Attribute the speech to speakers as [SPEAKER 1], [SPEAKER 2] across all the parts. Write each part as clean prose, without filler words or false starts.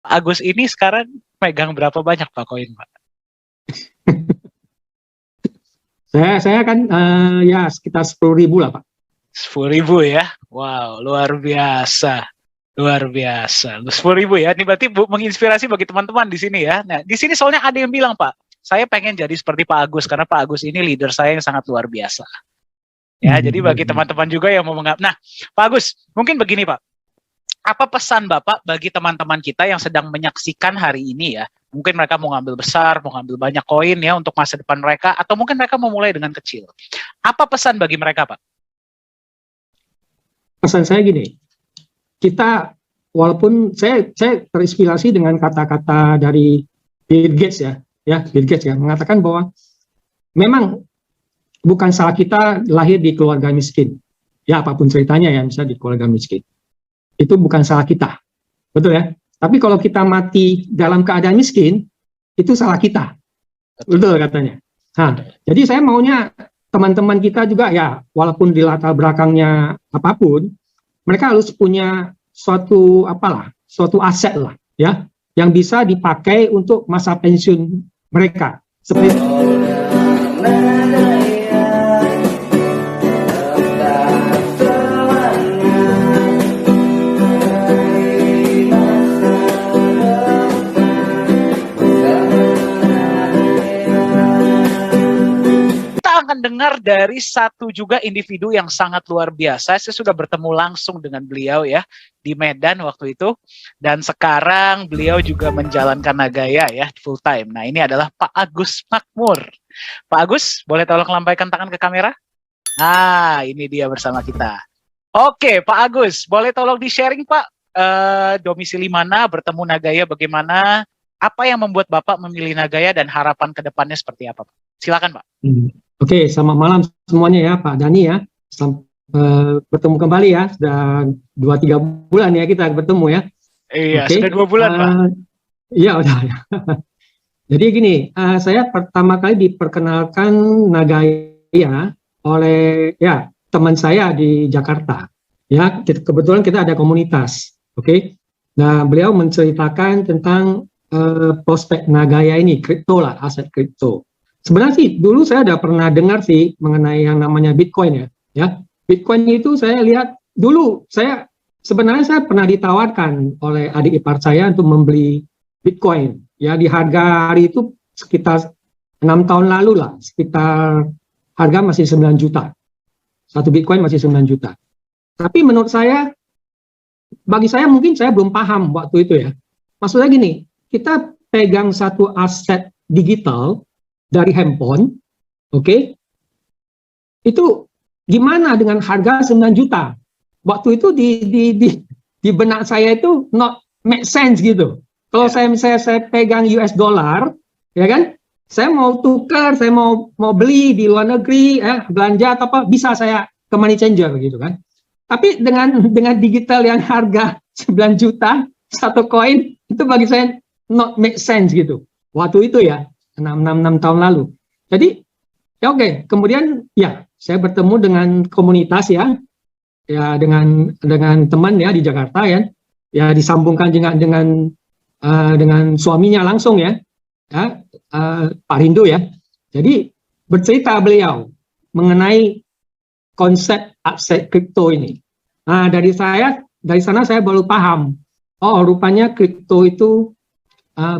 [SPEAKER 1] Agus ini sekarang megang berapa banyak Pak koin Pak?
[SPEAKER 2] Saya kan ya sekitar 10.000 lah Pak.
[SPEAKER 1] 10.000 ya? Wow, luar biasa. Luar biasa. 10.000 ya. Ini berarti menginspirasi bagi teman-teman di sini ya. Nah, di sini soalnya ada yang bilang Pak, saya pengen jadi seperti Pak Agus karena Pak Agus ini leader saya yang sangat luar biasa. Ya, jadi bagi teman-teman juga yang mau Nah, Pak Agus, mungkin begini Pak. Apa pesan Bapak bagi teman-teman kita yang sedang menyaksikan hari ini ya? Mungkin mereka mau ngambil besar, mau ngambil banyak koin ya untuk masa depan mereka, atau mungkin mereka mau mulai dengan kecil. Apa pesan bagi mereka Pak?
[SPEAKER 2] Pesan saya gini, kita walaupun saya terinspirasi dengan kata-kata dari Bill Gates Bill Gates mengatakan bahwa memang bukan salah kita lahir di keluarga miskin. Ya, apapun ceritanya ya, misalnya di keluarga miskin. Itu bukan salah kita. Betul ya? Tapi kalau kita mati dalam keadaan miskin, itu salah kita. Betul katanya. Nah, jadi saya maunya teman-teman kita juga ya, walaupun di latar belakangnya apapun, mereka harus punya suatu aset lah ya, yang bisa dipakai untuk masa pensiun mereka. Seperti
[SPEAKER 1] dengar dari satu juga individu yang sangat luar biasa. Saya sudah bertemu langsung dengan beliau ya di Medan waktu itu, dan sekarang beliau juga menjalankan Nagaya ya full time. Nah, ini adalah Pak Agus Makmur. Pak Agus, boleh tolong lambaikan tangan ke kamera? Nah, ini dia bersama kita. Oke, Pak Agus, boleh tolong di-sharing Pak, domisili mana, bertemu Nagaya bagaimana, apa yang membuat Bapak memilih Nagaya dan harapan ke depannya seperti apa Pak? Silakan Pak.
[SPEAKER 2] Oke, selamat malam semuanya ya Pak Dani ya. Bertemu kembali ya, sudah 2-3 bulan ya kita bertemu ya.
[SPEAKER 1] Iya, sudah 2 bulan Pak.
[SPEAKER 2] Iya udah. Jadi gini, saya pertama kali diperkenalkan Nagaya oleh ya teman saya di Jakarta. Ya, kebetulan kita ada komunitas. Oke. Nah, beliau menceritakan tentang prospek Nagaya ini, kripto lah, aset kripto. Sebenarnya sih dulu saya udah pernah dengar sih mengenai yang namanya Bitcoin ya. Bitcoin itu saya lihat dulu, sebenarnya saya pernah ditawarkan oleh adik ipar saya untuk membeli Bitcoin ya, di harga hari itu sekitar 6 tahun lalu lah, sekitar harga masih 9 juta. Satu Bitcoin masih 9 juta. Tapi menurut saya, bagi saya mungkin saya belum paham waktu itu ya. Maksudnya gini, kita pegang satu aset digital dari handphone, oke? Itu gimana dengan harga 9 juta? Waktu itu di benak saya itu not make sense gitu. Kalau saya pegang US dollar, ya kan? Saya mau tukar, saya mau beli di luar negeri, belanja atau apa, bisa saya ke money changer gitu kan. Tapi dengan digital yang harga 9 juta satu koin, itu bagi saya not make sense gitu. Waktu itu ya. 6 tahun lalu. Jadi ya oke. Kemudian ya saya bertemu dengan komunitas ya dengan teman ya di Jakarta ya disambungkan dengan suaminya langsung ya Pak Rindu ya. Jadi bercerita beliau mengenai konsep aset kripto ini. Nah, dari sana saya baru paham. Oh, rupanya kripto itu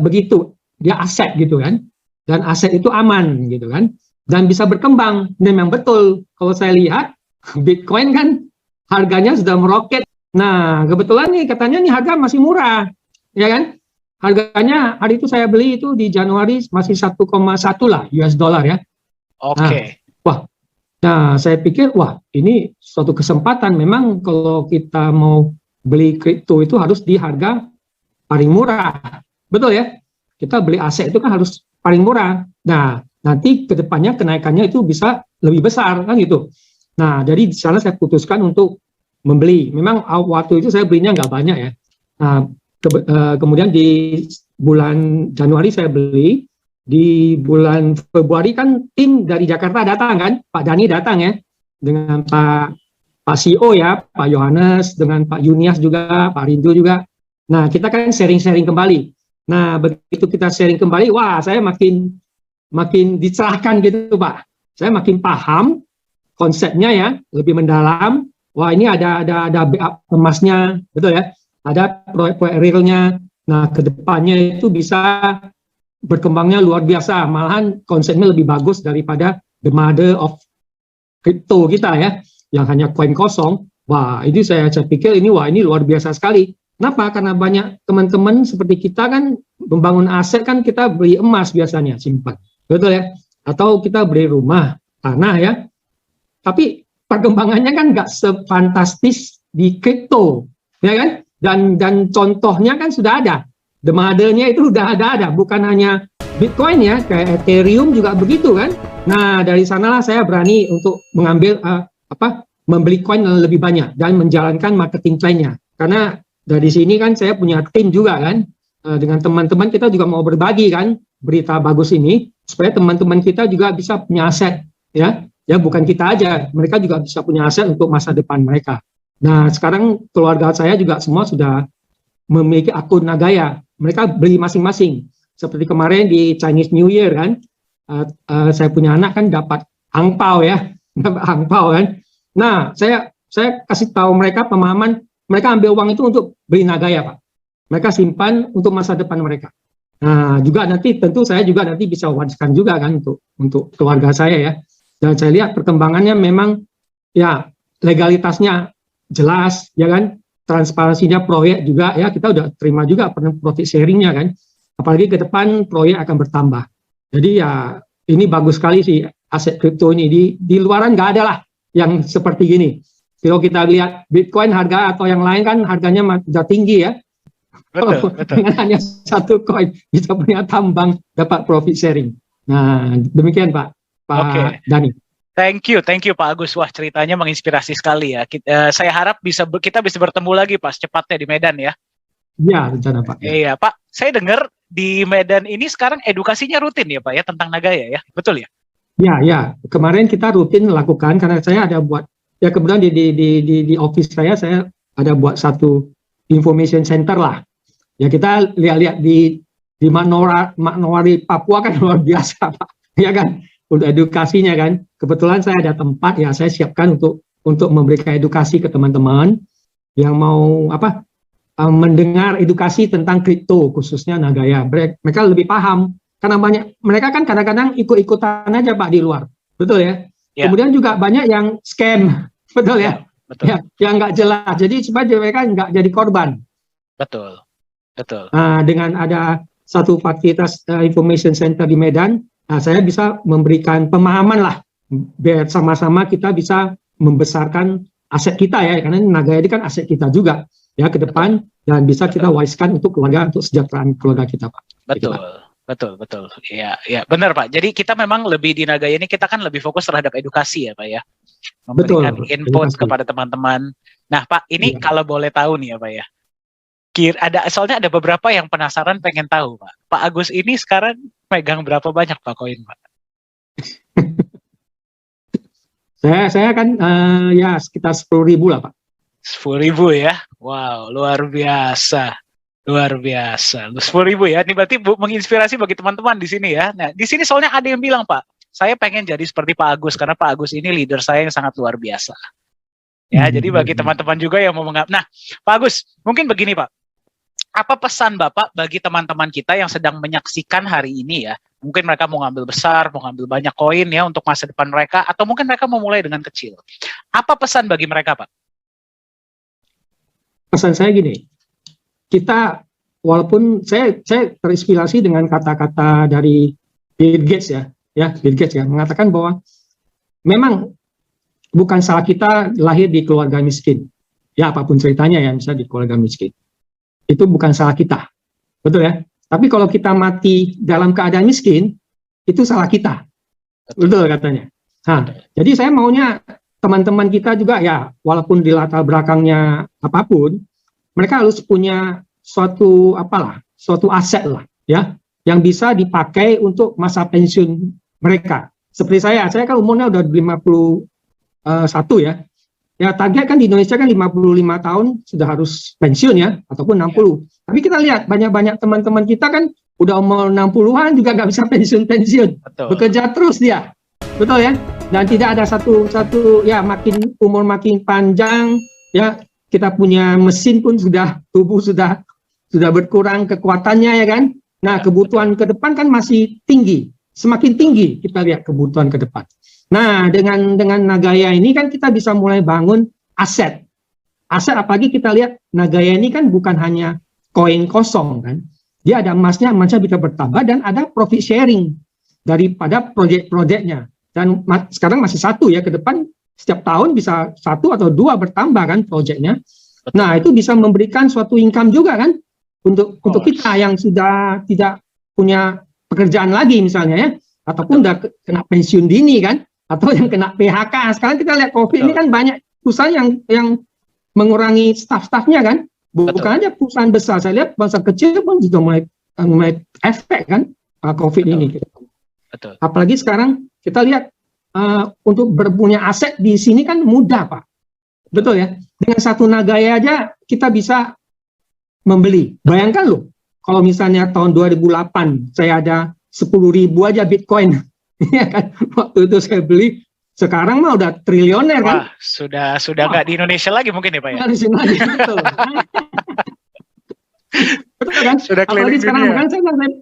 [SPEAKER 2] begitu, dia aset gitu kan. Dan aset itu aman gitu kan, dan bisa berkembang. Dan memang betul, kalau saya lihat Bitcoin kan harganya sudah meroket. Nah, kebetulan nih katanya nih harga masih murah, ya kan? Harganya hari itu saya beli itu di Januari masih 1,1 lah US dollar ya.
[SPEAKER 1] Oke.
[SPEAKER 2] Nah, saya pikir ini suatu kesempatan. Memang kalau kita mau beli kripto itu harus di harga paling murah, betul ya? Kita beli aset itu kan harus paling murah. Nah, nanti kedepannya kenaikannya itu bisa lebih besar kan gitu. Nah, jadi di sana saya putuskan untuk membeli. Memang waktu itu saya belinya nggak banyak ya. Nah, kemudian di bulan Januari saya beli. Di bulan Februari kan tim dari Jakarta datang kan, Pak Dani datang ya, dengan Pak CEO ya, Pak Yohanes, dengan Pak Yunias juga, Pak Rindu juga. Nah, kita kan sharing-sharing kembali. Nah, begitu kita sharing kembali, wah, saya makin dicerahkan gitu, Pak. Saya makin paham konsepnya ya, lebih mendalam. Wah, ini ada backup emasnya, betul ya? Ada proyek-proyek realnya. Nah, kedepannya itu bisa berkembangnya luar biasa. Malahan konsepnya lebih bagus daripada the mother of crypto kita ya, yang hanya koin kosong. Wah, ini saya pikir ini luar biasa sekali. Kenapa? Karena banyak teman-teman seperti kita kan membangun aset kan kita beli emas biasanya simpan, betul ya? Atau kita beli rumah, tanah ya. Tapi perkembangannya kan nggak sefantastis di kripto, ya kan? Dan contohnya kan sudah ada. The mother-nya itu udah ada, bukan hanya Bitcoin ya, kayak Ethereum juga begitu kan. Nah, dari sanalah saya berani untuk mengambil membeli coin yang lebih banyak dan menjalankan marketing plan-nya. Karena dari sini kan saya punya tim juga kan, dengan teman-teman kita juga mau berbagi kan berita bagus ini supaya teman-teman kita juga bisa punya aset ya bukan kita aja, mereka juga bisa punya aset untuk masa depan mereka. Nah, sekarang keluarga saya juga semua sudah memiliki akun Nagaya, mereka beli masing-masing. Seperti kemarin di Chinese New Year kan, saya punya anak kan dapat angpau ya, dapat angpau kan. Nah, saya kasih tahu mereka pemahaman, mereka ambil uang itu untuk beli Nagaya, Pak. Mereka simpan untuk masa depan mereka. Nah, juga nanti tentu saya juga nanti bisa wariskan juga kan untuk keluarga saya ya. Dan saya lihat perkembangannya memang ya legalitasnya jelas ya kan, transparansinya proyek juga ya, kita udah terima juga profit sharingnya kan. Apalagi ke depan proyek akan bertambah. Jadi ya ini bagus sekali sih aset kripto ini, di luaran nggak ada lah yang seperti gini. Kalau kita lihat Bitcoin harga atau yang lain kan harganya sudah tinggi ya.
[SPEAKER 1] Betul.
[SPEAKER 2] Dengan hanya satu koin bisa punya tambang dapat profit sharing. Nah, demikian Pak
[SPEAKER 1] Okay.
[SPEAKER 2] Dani.
[SPEAKER 1] Thank you Pak Agus. Wah, ceritanya menginspirasi sekali ya. Saya harap kita bisa bertemu lagi Pak secepatnya di Medan ya.
[SPEAKER 2] Iya, rencana Pak.
[SPEAKER 1] Iya Pak, saya dengar di Medan ini sekarang edukasinya rutin ya Pak ya tentang Nagaya ya, betul ya?
[SPEAKER 2] Ya. Kemarin kita rutin lakukan karena saya ada buat ya, kemudian di office saya ada buat satu information center lah. Ya kita lihat di Manokwari Papua kan luar biasa Pak, ya kan, untuk edukasinya kan. Kebetulan saya ada tempat ya, saya siapkan untuk memberikan edukasi ke teman-teman yang mau mendengar edukasi tentang kripto khususnya Nagaya. Mereka lebih paham karena mereka kan kadang-kadang ikut-ikutan aja Pak di luar, betul ya? Kemudian juga banyak yang scam, betul ya? Betul. Ya, yang nggak jelas. Jadi supaya mereka nggak jadi korban.
[SPEAKER 1] Betul.
[SPEAKER 2] Nah, dengan ada satu fasilitas information center di Medan, saya bisa memberikan pemahaman lah, biar sama-sama kita bisa membesarkan aset kita ya, karena Nagaya ini kan aset kita juga ya ke depan, dan bisa kita wariskan untuk keluarga, untuk kesejahteraan keluarga kita Pak.
[SPEAKER 1] Betul. Gitu, betul. Ya, benar Pak. Jadi kita memang lebih di Nagaya ini kita kan lebih fokus terhadap edukasi ya Pak ya, memberikan input kepada teman-teman. Nah Pak, ini kalau boleh tahu nih ya Pak ya, soalnya ada beberapa yang penasaran pengen tahu Pak. Pak Agus ini sekarang pegang berapa banyak Pak koin Pak?
[SPEAKER 2] Saya kan ya sekitar 10.000 lah Pak.
[SPEAKER 1] 10.000 ya, wow, luar biasa. 10.000 ya. Ini berarti menginspirasi bagi teman-teman di sini ya. Nah, di sini soalnya ada yang bilang Pak, saya pengen jadi seperti Pak Agus karena Pak Agus ini leader saya yang sangat luar biasa. Ya, jadi bagi teman-teman juga yang mau Nah, Pak Agus, mungkin begini Pak. Apa pesan Bapak bagi teman-teman kita yang sedang menyaksikan hari ini ya? Mungkin mereka mau ngambil besar, mau ngambil banyak koin ya untuk masa depan mereka, atau mungkin mereka mau mulai dengan kecil. Apa pesan bagi mereka Pak?
[SPEAKER 2] Pesan saya gini, kita walaupun saya terinspirasi dengan kata-kata dari Bill Gates ya Bill Gates ya mengatakan bahwa memang bukan salah kita lahir di keluarga miskin, ya apapun ceritanya ya, misalnya di keluarga miskin, itu bukan salah kita, betul ya. Tapi kalau kita mati dalam keadaan miskin, itu salah kita, betul katanya. Nah, jadi saya maunya teman-teman kita juga ya, walaupun di latar belakangnya apapun, mereka harus punya suatu aset lah ya, yang bisa dipakai untuk masa pensiun mereka. Seperti saya kan umurnya udah 51 ya target kan di Indonesia kan 55 tahun sudah harus pensiun ya, ataupun 60. Tapi kita lihat banyak-banyak teman-teman kita kan udah umur 60-an juga nggak bisa pensiun.
[SPEAKER 1] Betul.
[SPEAKER 2] Bekerja terus dia. Betul ya? Dan tidak ada satu ya, makin umur makin panjang ya, kita punya mesin pun tubuh sudah berkurang kekuatannya ya kan. Nah, kebutuhan ke depan kan masih tinggi. Semakin tinggi kita lihat kebutuhan ke depan. Nah, dengan Nagaya ini kan kita bisa mulai bangun aset. Aset, apalagi kita lihat Nagaya ini kan bukan hanya koin kosong kan. Dia ada emasnya bisa bertambah, dan ada profit sharing daripada proyek-proyeknya. Dan sekarang masih satu ya, ke depan setiap tahun bisa 1 atau 2 bertambah kan proyeknya. Nah, itu bisa memberikan suatu income juga kan untuk kita yang sudah tidak punya pekerjaan lagi misalnya ya, ataupun udah kena pensiun dini kan, atau yang kena PHK. Sekarang kita lihat COVID ini kan banyak perusahaan yang mengurangi staff-staffnya kan. Bukan aja perusahaan besar, saya lihat perusahaan kecil pun juga mulai efek kan COVID ini.
[SPEAKER 1] Betul.
[SPEAKER 2] Apalagi sekarang kita lihat untuk berpunya aset di sini kan mudah Pak. Betul ya. Dengan satu Nagaya aja kita bisa membeli. Bayangkan loh, kalau misalnya tahun 2008 saya ada 10.000 aja Bitcoin, ya kan? Waktu itu saya beli. Sekarang mah udah triliuner kan?
[SPEAKER 1] Wah, sudah nggak di Indonesia lagi mungkin ya Pak ya?
[SPEAKER 2] Nggak di sini lagi, betul. Betul kan?
[SPEAKER 1] Sudah keliling
[SPEAKER 2] Apalagi sekarang
[SPEAKER 1] dunia.
[SPEAKER 2] kan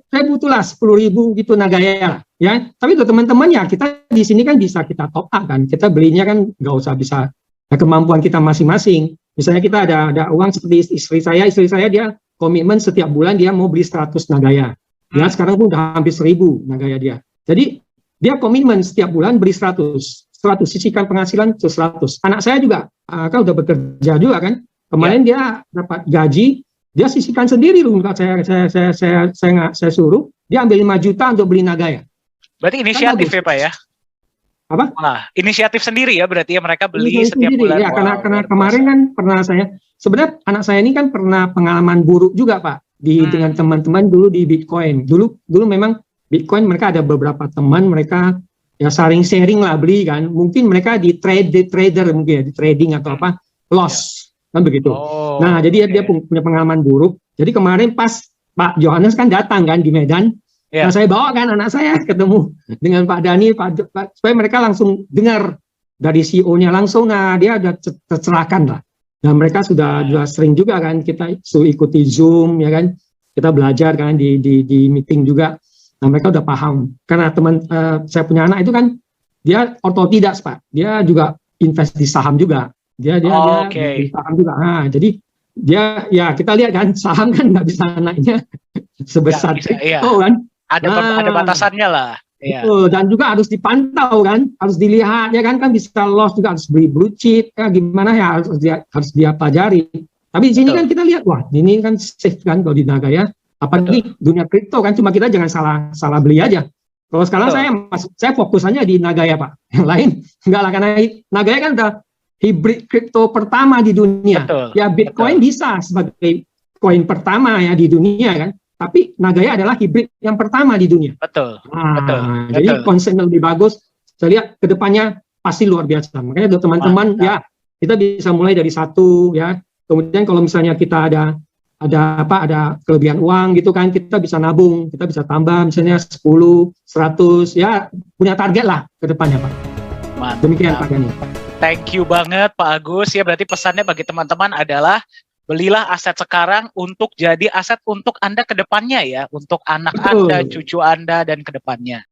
[SPEAKER 2] saya butuhlah 10.000 gitu Nagaya ya. Tapi tuh teman-teman ya, kita di sini kan bisa kita top up kan. Kita belinya kan nggak usah, bisa kemampuan kita masing-masing. Misalnya kita ada uang seperti istri saya dia komitmen setiap bulan dia mau beli 100 Nagaya. Ya sekarang pun udah hampir 1.000 Nagaya dia. Jadi dia komitmen setiap bulan beli 100 sisihkan penghasilan 100. Anak saya juga kan udah bekerja juga kan. Kemarin dia dapat gaji, dia sisihkan sendiri loh. Saya suruh dia ambil 5 juta untuk beli Nagaya.
[SPEAKER 1] Berarti inisiatif ya Pak ya?
[SPEAKER 2] Apa?
[SPEAKER 1] Wah, inisiatif sendiri ya berarti ya, mereka beli setiap bulan.
[SPEAKER 2] Ya, karena kemarin kan pernah sebenarnya anak saya ini kan pernah pengalaman buruk juga Pak dengan teman-teman dulu di Bitcoin. Dulu memang Bitcoin mereka ada beberapa teman, mereka ya saling sharing lah beli kan. Mungkin mereka di trader mungkin ya, di trading atau apa, loss kan begitu. Nah, jadi dia punya pengalaman buruk. Jadi kemarin pas Pak Johannes kan datang kan di Medan. Nah, saya bawa kan anak saya ketemu dengan Pak Dani, supaya mereka langsung dengar dari CEO-nya langsung. Nah, dia ada tercerahkan lah. Dan mereka sudah sering juga kan kita ikuti Zoom ya kan. Kita belajar kan di meeting juga. Nah, mereka udah paham. Karena saya punya anak itu kan dia ortotidas Pak. Dia juga invest di saham juga. Dia di saham juga. Nah, jadi dia ya kita lihat kan saham kan nggak bisa naiknya sebesar itu kan.
[SPEAKER 1] Ada batasannya lah.
[SPEAKER 2] Dan juga harus dipantau kan, harus dilihat ya kan bisa loss juga, harus beli blue chip ya, gimana ya harus dia pelajari. Tapi di sini kan kita lihat wah ini kan safe kan kalau di Nagaya. Apalagi dunia kripto kan, cuma kita jangan salah beli aja. Kalau sekarang saya fokusannya di Nagaya Pak, yang lain enggak lah, karena Nagaya kan udah hybrid kripto pertama di dunia. Ya Bitcoin bisa sebagai koin pertama ya di dunia kan, tapi Nagaya adalah hybrid yang pertama di dunia. Jadi konsepnya lebih bagus. Saya lihat kedepannya pasti luar biasa. Makanya teman-teman ya kita bisa mulai dari 1 ya. Kemudian kalau misalnya kita ada kelebihan uang gitu kan, kita bisa nabung, kita bisa tambah misalnya 10, 100 ya, punya target lah ke depannya Pak.
[SPEAKER 1] Mantap.
[SPEAKER 2] Demikian Pak Gani.
[SPEAKER 1] Thank you banget Pak Agus ya, berarti pesannya bagi teman-teman adalah belilah aset sekarang untuk jadi aset untuk Anda ke depannya ya, untuk anak Anda, cucu Anda dan ke depannya.